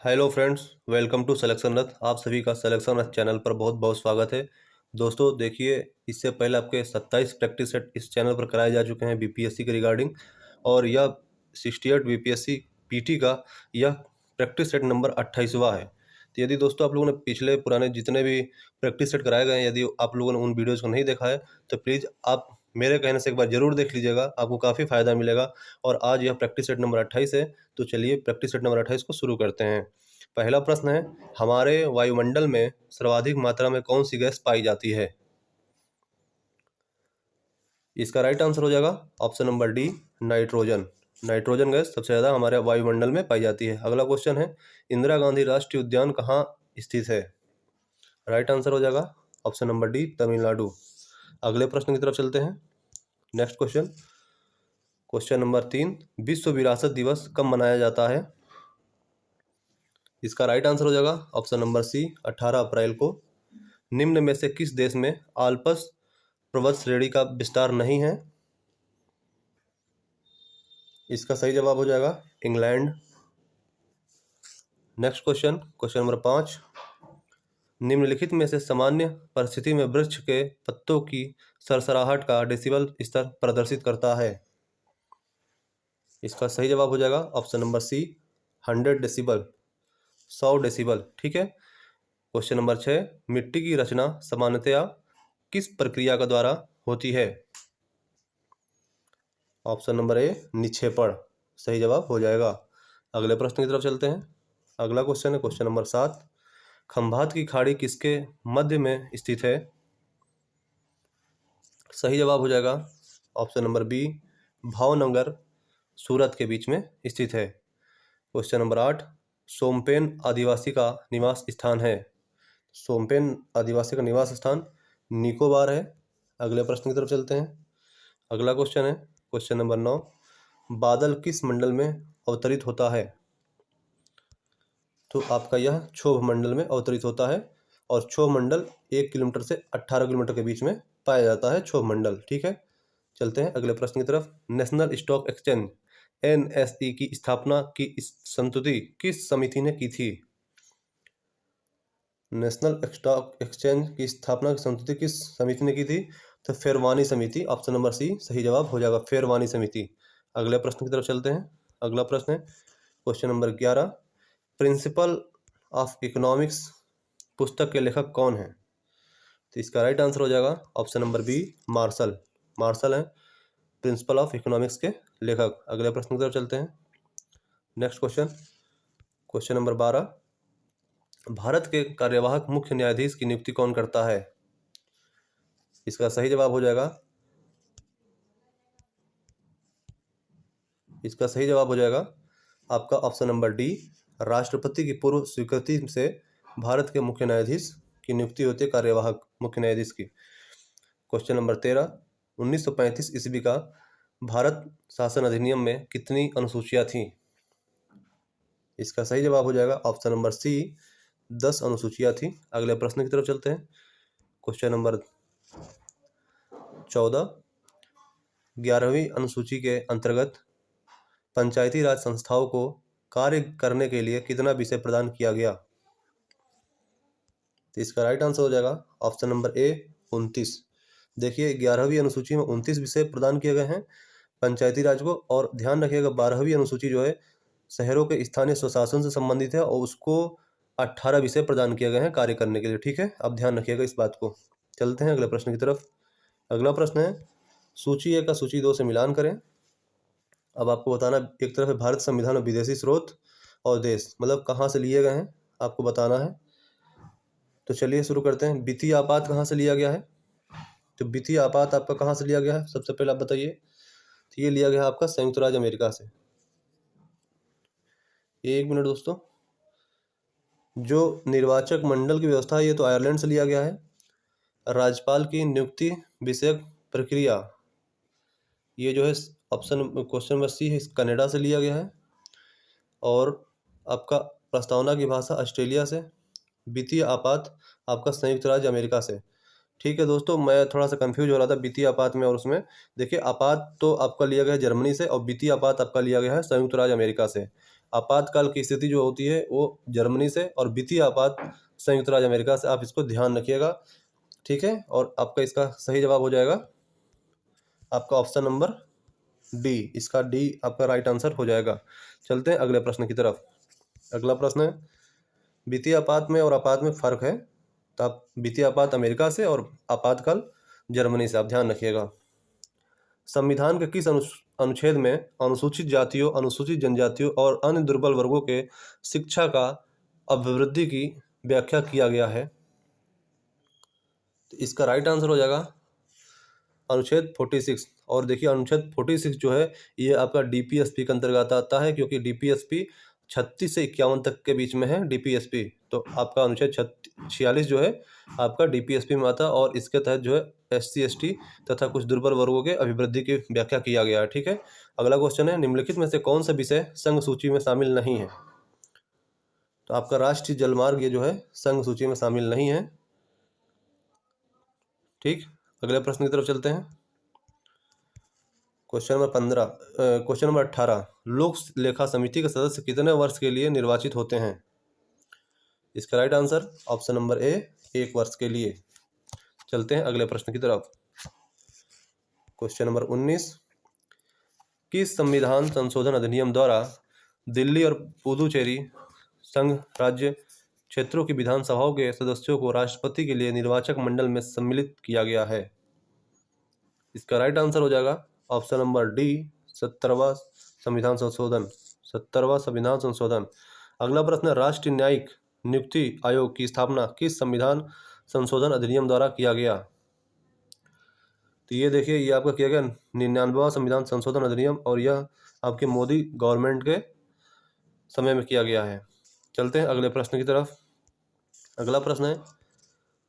Hello friends, welcome to selection रथ। आप सभी का सिलेक्शन रथ चैनल पर बहुत बहुत स्वागत है। दोस्तों देखिए, इससे पहले आपके 27 प्रैक्टिस सेट इस चैनल पर कराए जा चुके हैं बीपीएससी के रिगार्डिंग, और यह 68 बीपीएससी पीटी का यह प्रैक्टिस सेट नंबर 28वां है। तो यदि दोस्तों आप लोगों ने पिछले पुराने जितने भी प्रैक्टिस सेट कराए गए हैं, यदि आप लोगों ने उन वीडियोज़ को नहीं देखा है तो प्लीज़ आप मेरे कहने से एक बार ज़रूर देख लीजिएगा, आपको काफ़ी फ़ायदा मिलेगा। और आज यह प्रैक्टिस सेट नंबर 28 है, तो चलिए प्रैक्टिस सेट नंबर 28 को शुरू करते हैं। पहला प्रश्न है, हमारे वायुमंडल में सर्वाधिक मात्रा में कौन सी गैस पाई जाती है? इसका राइट आंसर हो जाएगा option number D, nitrogen. Nitrogen gas सबसे ज़्यादा हमारे वायुमंडल में पाई जाती है। अगला क्वेश्चन है, इंदिरा गांधी राष्ट्रीय उद्यान कहाँ स्थित है? राइट आंसर हो जाएगा ऑप्शन नंबर डी, तमिलनाडु। अगले प्रश्न की तरफ चलते हैं। नेक्स्ट क्वेश्चन, क्वेश्चन नंबर 3, विश्व विरासत दिवस कब मनाया जाता है? इसका राइट आंसर हो जाएगा ऑप्शन नंबर सी, 18 अप्रैल को। निम्न में से किस देश में आल्प्स पर्वत श्रेणी का विस्तार नहीं है? इसका सही जवाब हो जाएगा England. Next question, question number 5, निम्नलिखित में से सामान्य परिस्थिति में वृक्ष के पत्तों की सरसराहट का डेसिबल स्तर प्रदर्शित करता है? इसका सही जवाब हो जाएगा option number C, 100 decibel, 100 decibel. ठीक है। क्वेश्चन नंबर 6, मिट्टी की रचना सामान्यतया किस प्रक्रिया के द्वारा होती है? ऑप्शन नंबर ए, निक्षेपण, सही जवाब हो जाएगा। अगले प्रश्न की तरफ चलते हैं। अगला क्वेश्चन है क्वेश्चन नंबर 7, खंभात की खाड़ी किसके मध्य में स्थित है? सही जवाब हो जाएगा option number B, Bhavnagar Surat के बीच में स्थित है। क्वेश्चन नंबर 8, सोमपेन आदिवासी का निवास स्थान है? सोमपेन आदिवासी का निवास स्थान निकोबार है। अगले प्रश्न की तरफ चलते हैं। अगला क्वेश्चन है क्वेश्चन नंबर 9, बादल किस मंडल में अवतरित होता है? तो आपका यह क्षोभ मंडल में अवतरित होता है, और क्षोभ मंडल 1 किलोमीटर से 18 किलोमीटर के बीच में पाया जाता है क्षोभ मंडल। ठीक है। चलते हैं अगले प्रश्न की तरफ। नेशनल स्टॉक एक्सचेंज एनएसई की स्थापना की संस्तुति किस समिति ने की थी? नेशनल स्टॉक एक्सचेंज की स्थापना की संस्तुति किस समिति ने की थी? तो फेरवानी समिति, ऑप्शन नंबर सी सही जवाब हो जाएगा, फेरवानी समिति। अगले प्रश्न की तरफ चलते हैं। अगला प्रश्न है question number 11, principal of economics पुस्तक के लेखक कौन है? तो इसका राइट आंसर हो जाएगा option number B, Marshall. Marshall हैं प्रिंसिपल ऑफ इकोनॉमिक्स के लेखक। अगले प्रश्न की तरफ चलते हैं। Next question, question number 12, Bharat के कार्यवाहक मुख्य न्यायाधीश की नियुक्ति कौन करता है? इसका सही जवाब हो जाएगा, इसका सही जवाब हो जाएगा आपका ऑप्शन नंबर डी, राष्ट्रपति की पूर्व स्वीकृति से भारत के मुख्य न्यायाधीश की नियुक्ति होती है, कार्यवाहक मुख्य न्यायाधीश की। क्वेश्चन नंबर 13, 1935 ईस्वी का भारत शासन अधिनियम में कितनी अनुसूचियां थीं? इसका सही जवाब हो जाएगा ऑप्शन नंबर सी, 10 अनुसूचियां थीं। अगले प्रश्न की तरफ चलते हैं। क्वेश्चन नंबर 14, 11वीं अनुसूची के अंतर्गत पंचायती राज संस्थाओं को कार्य करने के लिए कितना विषय प्रदान किया गया? तो इसका राइट आंसर हो जाएगा ऑप्शन नंबर ए, 29। देखिए 11वीं अनुसूची में 29 विषय प्रदान किए गए हैं पंचायती राज को, और ध्यान रखिएगा 12वीं अनुसूची जो है शहरों के स्थानीय स्वशासन से संबंधित है, और उसको 18 विषय प्रदान किए गए हैं कार्य करने के लिए। ठीक है, अब ध्यान रखिएगा इस बात को। चलते हैं अगले प्रश्न की तरफ। अगला प्रश्न है, सूची 1 का सूची 2 से मिलान करें। अब आपको बताना, एक तरफ है भारत संविधान में विदेशी स्रोत और देश, मतलब कहाँ से लिए गए हैं आपको बताना है। तो चलिए शुरू करते हैं। वित्तीय आपात कहाँ से लिया गया है? तो वित्तीय आपात आपका कहाँ से लिया गया है, सबसे पहले आप बताइए। तो ये लिया गया है आपका संयुक्त राज्य अमेरिका से। एक मिनट दोस्तों, जो निर्वाचक मंडल की व्यवस्था है ये तो आयरलैंड से लिया गया है। राज्यपाल की नियुक्ति विषयक प्रक्रिया, ये जो है ऑप्शन क्वेश्चन नंबर सी है, कनाडा से लिया गया है। और आपका प्रस्तावना की भाषा ऑस्ट्रेलिया से। वित्तीय आपात आपका संयुक्त राज्य अमेरिका से। ठीक है दोस्तों, मैं थोड़ा सा कंफ्यूज हो रहा था वित्तीय आपात में और उसमें। देखिए आपात तो आपका लिया गया है जर्मनी से, और वित्तीय आपात आपका लिया गया है संयुक्त राज्य अमेरिका से। आपातकाल की स्थिति जो होती है वो जर्मनी से, और वित्तीय आपात संयुक्त राज्य अमेरिका से। आप इसको ध्यान रखिएगा, ठीक है। और आपका इसका सही जवाब हो जाएगा आपका ऑप्शन नंबर डी। इसका डी आपका राइट आंसर हो जाएगा। चलते हैं अगले प्रश्न की तरफ। अगला प्रश्न है, वित्तीय आपात में और आपात में फर्क है। तो आप वित्तीय आपात अमेरिका से और आपातकाल जर्मनी से, आप ध्यान रखिएगा। संविधान के किस अनुच्छेद में अनुसूचित जातियों, अनुसूचित जनजातियों और अन्य दुर्बल वर्गों के शिक्षा का अभिवृद्धि की व्याख्या किया गया है? तो इसका राइट आंसर हो जाएगा अनुच्छेद 46। और देखिए अनुच्छेद 46 जो है ये आपका डीपीएसपी के अंतर्गत आता है, क्योंकि डीपीएसपी 36 से 51 तक के बीच में है डीपीएसपी। तो आपका अनुच्छेद 46 जो है आपका डीपीएसपी में आता है, और इसके तहत जो है एससी एसटी तथा कुछ दुर्बल वर्गों के अभिवृद्धि की व्याख्या किया गया है, ठीक है। अगला क्वेश्चन है, निम्नलिखित में से कौन सा विषय संघ सूची में शामिल नहीं है? तो आपका राष्ट्रीय जलमार्ग ये जो है संघ सूची में शामिल नहीं है, ठीक। अगले प्रश्न की तरफ चलते हैं। क्वेश्चन नंबर 18, लोक लेखा समिति के सदस्य कितने वर्ष के लिए निर्वाचित होते हैं? इसका right answer option number A, 1 वर्ष के लिए। चलते हैं अगले प्रश्न की तरफ। क्वेश्चन नंबर 19, किस संविधान संशोधन अधिनियम द्वारा दिल्ली और पुदुचेरी संघ राज्य क्षेत्रों की विधानसभाओं के सदस्यों को राष्ट्रपति के लिए निर्वाचक मंडल में सम्मिलित किया गया है? इसका राइट आंसर हो जाएगा ऑप्शन नंबर डी, 70वां संविधान संशोधन। 70वां संविधान संशोधन। अगला प्रश्न है, राष्ट्रीय न्यायिक नियुक्ति आयोग की स्थापना किस संविधान संशोधन अधिनियम द्वारा किया गया? तो ये देखिए ये आपका किया गया 99वां संविधान संशोधन अधिनियम, और यह आपके मोदी गवर्नमेंट के समय में किया गया है। चलते हैं अगले प्रश्न की तरफ। अगला प्रश्न है,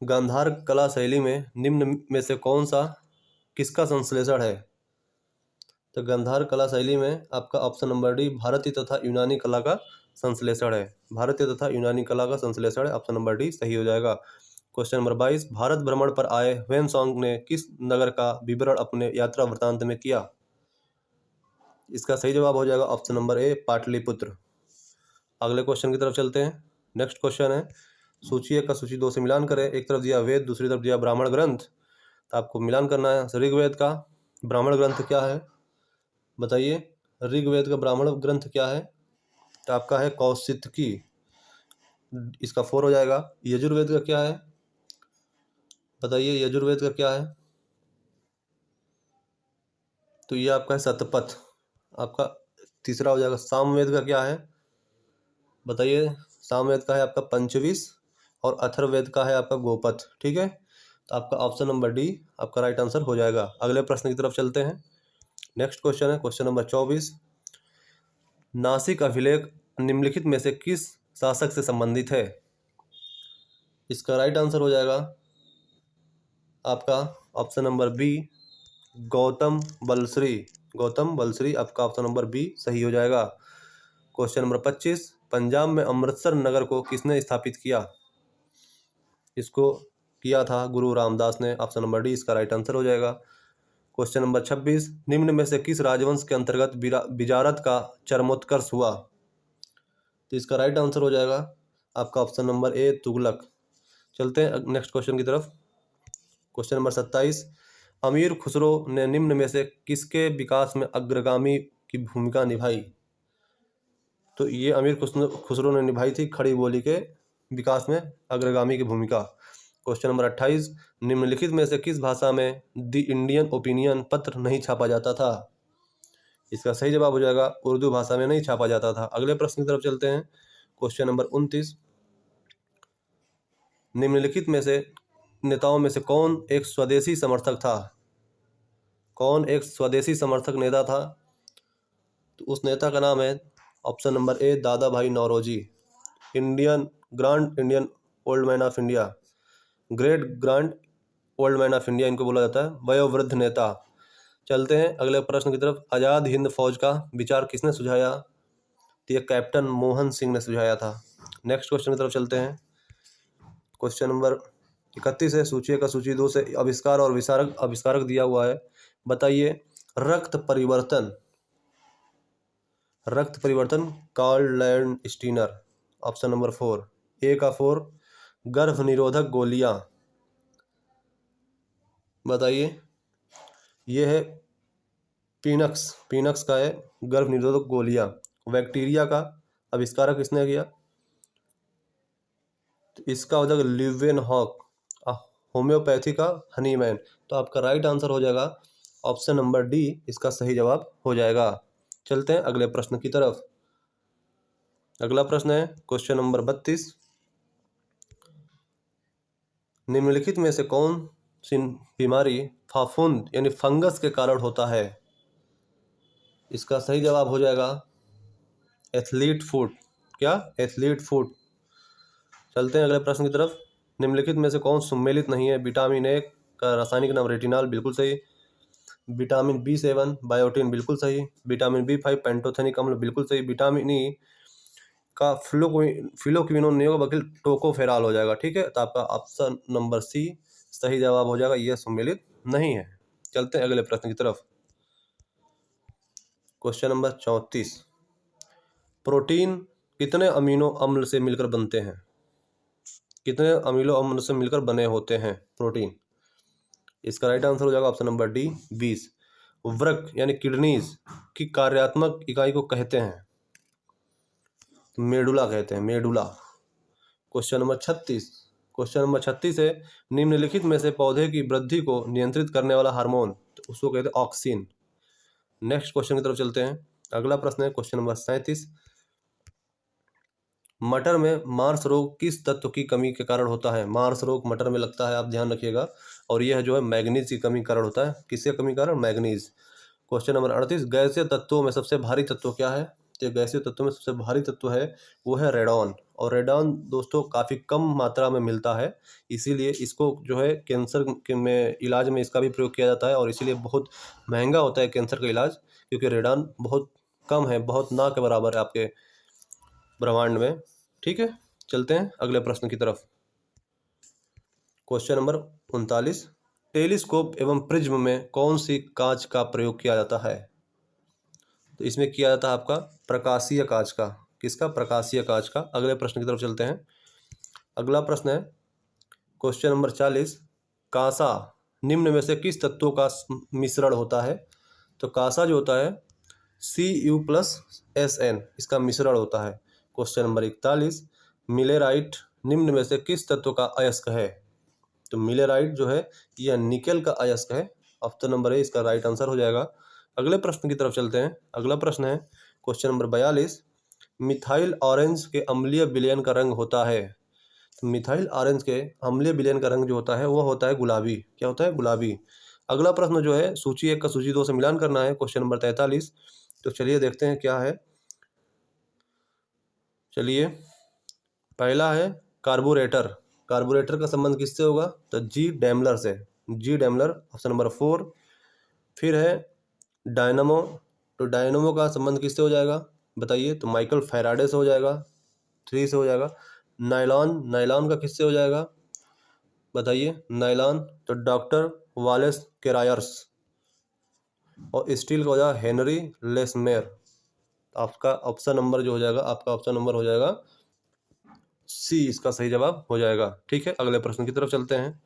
गांधार कला शैली में निम्न में से कौन सा किसका संश्लेषण है? तो गांधार कला शैली में आपका ऑप्शन नंबर डी, भारतीय तथा यूनानी कला का संश्लेषण है। भारतीय तथा यूनानी कला का संश्लेषण है, ऑप्शन नंबर डी सही हो जाएगा। क्वेश्चन नंबर 22, भारत भ्रमण पर आए ह्वेनसांग ने किस नगर का विवरण अपने यात्रा वृत्तांत में किया? इसका सही जवाब हो जाएगा ऑप्शन नंबर ए, पाटलिपुत्र। अगले क्वेश्चन की तरफ चलते हैं। नेक्स्ट क्वेश्चन है, सूची 1 का सूची 2 से मिलान करें। एक तरफ दिया वेद, दूसरी तरफ दिया ब्राह्मण ग्रंथ। तो आपको मिलान करना है ऋग्वेद का ब्राह्मण ग्रंथ क्या है, बताइए। ऋग्वेद का ब्राह्मण ग्रंथ क्या है? तो आपका है कौशितकी, इसका 4 हो जाएगा। यजुर्वेद का क्या है, बताइए यजुर्वेद का क्या है? तो ये आपका है शतपथ, आपका तीसरा हो जाएगा। सामवेद का क्या है, बताइए। सामवेद का है आपका पंचविश, और अथर्ववेद का है आपका गोपथ, ठीक है। तो आपका ऑप्शन नंबर डी आपका राइट आंसर हो जाएगा। अगले प्रश्न की तरफ चलते हैं। नेक्स्ट क्वेश्चन है क्वेश्चन नंबर 24, नासिक अभिलेख निम्नलिखित में से किस शासक से संबंधित है? इसका राइट आंसर हो जाएगा आपका option number B, Gautam Balashri. Gautam Balashri आपका ऑप्शन नंबर बी सही हो जाएगा। क्वेश्चन नंबर 25, पंजाब में अमृतसर नगर को किसने स्थापित किया? इसको किया था गुरु रामदास ने, ऑप्शन नंबर डी इसका राइट आंसर हो जाएगा। क्वेश्चन नंबर 26, निम्न में से किस राजवंश के अंतर्गत बिजारत का चरमोत्कर्ष हुआ? तो इसका राइट आंसर हो जाएगा आपका ऑप्शन नंबर ए, तुगलक। चलते हैं नेक्स्ट क्वेश्चन की तरफ। क्वेश्चन नंबर 27, अमीर खुसरो ने निम्न में से किसके विकास में अग्रगामी की भूमिका निभाई? तो ये अमीर खुसरो ने निभाई थी खड़ी बोली के विकास में अग्रगामी की भूमिका। क्वेश्चन नंबर 28, निम्नलिखित में से किस भाषा में द इंडियन ओपिनियन पत्र नहीं छापा जाता था? इसका सही जवाब हो जाएगा उर्दू भाषा में नहीं छापा जाता था। अगले प्रश्न की तरफ चलते हैं। क्वेश्चन नंबर 29, निम्नलिखित में से नेताओं में से कौन एक स्वदेशी समर्थक था? कौन एक स्वदेशी समर्थक नेता था? तो उस नेता का नाम है option number A, Dadabhai Naoroji. Grand Indian old man of India, great grand old man of India इनको बोला जाता है, वयोवृद्ध नेता। चलते हैं अगले प्रश्न की तरफ। आज़ाद हिंद फौज का विचार किसने सुझाया? तो ये कैप्टन मोहन सिंह ने सुझाया था। नेक्स्ट क्वेश्चन की तरफ चलते हैं। क्वेश्चन नंबर 31 है, सूची 1 का सूची 2 से आविष्कार और आविष्कारक दिया हुआ है। बताइए, रक्त रक्त परिवर्तन Karl Landsteiner. Option number 4, A का 4 गर्भ निरोधक गोलियां। बताइए, ये है पीनक्स का है गर्भ निरोधक गोलियां। बैक्टीरिया का आविष्कारक किसने किया? तो इसका हो जाएगा ल्यूवेनहॉक। होम्योपैथी का हनीमैन। तो आपका राइट आंसर हो जाएगा ऑप्शन नंबर डी, इसका सही जवाब हो जाएगा। चलते हैं अगले प्रश्न की तरफ। अगला प्रश्न है क्वेश्चन नंबर 32। निम्नलिखित में से कौन सी बीमारी फाफूंद यानी फंगस के कारण होता है? इसका सही जवाब हो जाएगा एथलीट फुट। क्या? Athlete foot. चलते हैं अगले प्रश्न की तरफ। निम्नलिखित में से कौन सम्मिलित नहीं है? विटामिन ए का रासायनिक नाम रेटिनॉल, बिल्कुल सही। विटामिन B7 बायोटिन, बिल्कुल सही। विटामिन B5 पेंटोथेनिक अम्ल, बिल्कुल सही। विटामिन ई का फिलोक्विनोन नहीं होगा बल्कि टोकोफेराल हो जाएगा। ठीक है, तो आपका ऑप्शन नंबर सी सही जवाब हो जाएगा, यह सम्मिलित नहीं है। चलते हैं अगले प्रश्न की तरफ। Question number 34। प्रोटीन कितने अमीनो अम्ल से मिलकर बनते हैं? कितने अमीनो अम्ल से मिलकर बने होते हैं प्रोटीन? इसका राइट आंसर हो जाएगा ऑप्शन नंबर डी 20। वृक्क यानी किडनीज की कार्यात्मक इकाई को कहते हैं? मेडुला कहते हैं, medulla. Question number 36। Question number 36 है निम्नलिखित में से पौधे की वृद्धि को नियंत्रित करने वाला हार्मोन, तो उसको कहते हैं ऑक्सिन। नेक्स्ट क्वेश्चन की तरफ चलते हैं। अगला प्रश्न है क्वेश्चन नंबर 37। मटर में मार्स रोग किस तत्व की कमी के कारण होता है? मार्स रोग मटर में लगता है, आप ध्यान रखिएगा। और यह जो है मैग्नीज की कमी के कारण होता है। किसके कमी के कारण? मैग्नीज। Question number 38। गैसीय तत्वों में सबसे भारी तत्व क्या है? तो गैसीय तत्वों में सबसे भारी तत्व है वो है रेडॉन। और रेडॉन दोस्तों काफ़ी कम मात्रा में मिलता है, इसीलिए इसको जो है कैंसर के में इलाज में इसका भी प्रयोग किया जाता है। और इसीलिए बहुत महंगा होता है कैंसर का इलाज, क्योंकि रेडॉन बहुत कम है, बहुत ना के बराबर है आपके ब्रह्मांड में। ठीक है, चलते हैं अगले प्रश्न की तरफ। Question number 39। टेलीस्कोप एवं प्रिज्म में कौन सी कांच का प्रयोग किया जाता है? तो इसमें किया जाता है आपका प्रकाशीय कांच का। किसका? प्रकाशीय कांच का। अगले प्रश्न की तरफ चलते हैं। अगला प्रश्न है क्वेश्चन नंबर 40। कांसा निम्न में से किस तत्वों का मिश्रण होता है? तो कांसा जो होता है Cu+Sn, इसका मिश्रण होता है। Question number 41। मिलेराइट निम्न में से किस तत्व का अयस्क है? तो मिलेराइट जो है यह निकेल का अयस्क है। ऑप्शन नंबर ए इसका राइट आंसर हो जाएगा। अगले प्रश्न की तरफ चलते हैं। अगला प्रश्न है क्वेश्चन नंबर 42। मिथाइल ऑरेंज के अम्लीय विलयन का रंग होता है? तो मिथाइल ऑरेंज के अम्लीय विलयन का रंग जो होता है वो होता है गुलाबी। क्या होता है? गुलाबी। अगला प्रश्न जो है सूची 1 का सूची 2 से मिलान करना है, क्वेश्चन नंबर 43। तो चलिए देखते हैं क्या है। चलिए, पहला है कार्बोरेटर। कार्बोरेटर का संबंध किससे होगा? तो जी डैमलर से। जी डैमलर, ऑप्शन नंबर 4। फिर है डायनामो। तो डायनामो का संबंध किससे हो जाएगा? बताइए। तो माइकल फैराडे से हो जाएगा, 3 से हो जाएगा। नायलॉन, नायलॉन का किससे हो जाएगा? बताइए। नायलॉन तो डॉक्टर वालेस केरायर्स। और स्टील का हो जाएगा हेनरी लेसमेयर। आपका ऑप्शन नंबर जो हो जाएगा, आपका ऑप्शन नंबर हो जाएगा सी, इसका सही जवाब हो जाएगा। ठीक है, अगले प्रश्न की तरफ चलते हैं।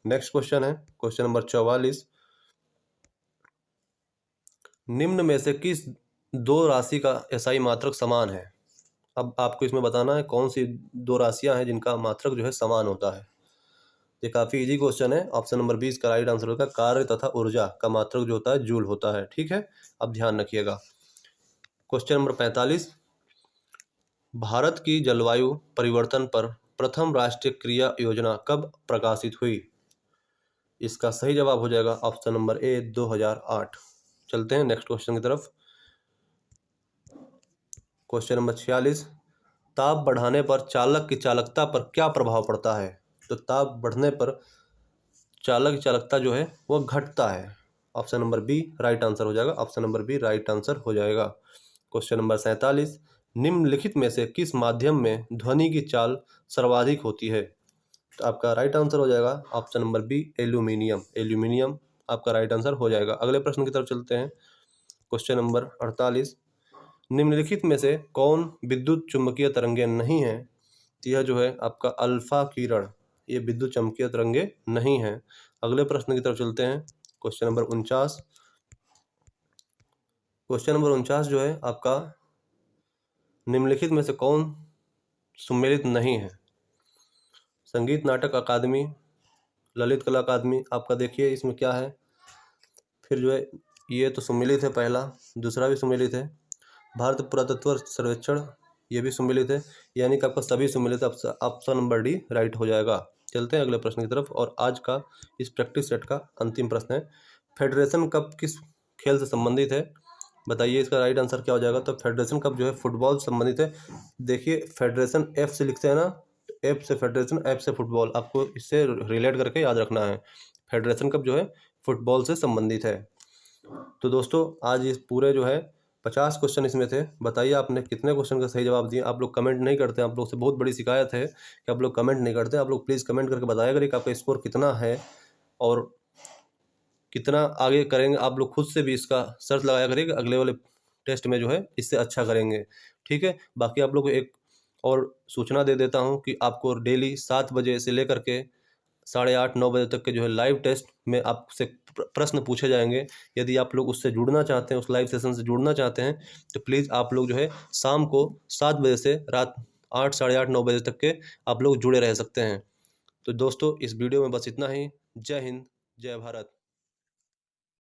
नेक्स्ट क्वेश्चन है क्वेश्चन नंबर 44। निम्न में से किस दो राशि का एसआई मात्रक समान है? अब आपको इसमें बताना है कौन सी दो राशियां हैं जिनका मात्रक जो है समान होता है। ये काफ़ी इजी क्वेश्चन है। ऑप्शन नंबर 20 का राइट आंसर होगा कार्य तथा ऊर्जा का मात्रक जो होता है जूल होता है। ठीक है, अब ध्यान रखिएगा। Question number 45। भारत की जलवायु परिवर्तन पर प्रथम राष्ट्रीय क्रिया योजना कब प्रकाशित हुई? इसका सही जवाब हो जाएगा ऑप्शन नंबर ए 2008। चलते हैं नेक्स्ट क्वेश्चन की तरफ। Question number 46। ताप बढ़ाने पर चालक की चालकता पर क्या प्रभाव पड़ता है? तो ताप बढ़ने पर चालक की चालकता जो है वो घटता है। Option number B right answer हो जाएगा। Option number B right answer हो जाएगा। Question number 47। निम्नलिखित में से किस माध्यम में ध्वनि की चाल सर्वाधिक होती है? तो आपका राइट आंसर हो जाएगा option number B aluminium. Aluminium आपका राइट आंसर हो जाएगा। अगले प्रश्न की तरफ चलते हैं। Question number 48। निम्नलिखित में से कौन विद्युत चुम्बकीय तरंगे नहीं है? तो यह जो है आपका अल्फा किरण, ये विद्युत चुम्बकीय तरंगे नहीं है। अगले प्रश्न की तरफ चलते हैं। Question number 49। क्वेश्चन नंबर 49 जो है आपका, निम्नलिखित में से कौन सम्मिलित नहीं है? संगीत नाटक अकादमी, ललित कला अकादमी। आपका देखिए इसमें क्या है, फिर जो है ये तो सम्मिलित है पहला, दूसरा भी सम्मिलित है। भारत पुरातत्व सर्वेक्षण, ये भी सम्मिलित है, यानी कि आपका सभी सम्मिलित है। ऑप्शन नंबर डी राइट हो जाएगा। चलते हैं अगले प्रश्न की तरफ, और आज का इस प्रैक्टिस सेट का अंतिम प्रश्न है, फेडरेशन कप किस खेल से संबंधित है? बताइए इसका राइट आंसर क्या हो जाएगा। तो फेडरेशन कप जो है फुटबॉल से संबंधित है। देखिए फेडरेशन एफ से लिखते हैं ना, एफ से फेडरेशन, एफ से फुटबॉल, आपको इससे रिलेट करके याद रखना है। फेडरेशन कप जो है फुटबॉल से संबंधित है। तो दोस्तों आज इस पूरे जो है 50 क्वेश्चन इसमें थे। बताइए आपने कितने क्वेश्चन का सही जवाब दिए। आप लोग कमेंट नहीं करते, आप लोग से बहुत बड़ी शिकायत है कि आप लोग कमेंट नहीं करते। आप लोग प्लीज़ कमेंट करके बताया करिए कि आपका स्कोर कितना है और कितना आगे करेंगे। आप लोग खुद से भी इसका शर्त लगाया करिए कि अगले वाले टेस्ट में जो है इससे अच्छा करेंगे, ठीक है। बाकी आप लोग को एक और सूचना दे देता हूँ कि आपको डेली 7 बजे से लेकर के 8:30-9 बजे तक के जो है लाइव टेस्ट में आपसे प्रश्न पूछे जाएंगे। यदि आप लोग उससे जुड़ना चाहते हैं, उस लाइव सेशन से जुड़ना चाहते हैं, तो प्लीज़ आप लोग जो है शाम को 7 बजे से रात 8, 8:30-9 बजे तक के आप लोग जुड़े रह सकते हैं। तो दोस्तों इस वीडियो में बस इतना ही। जय हिंद, जय भारत।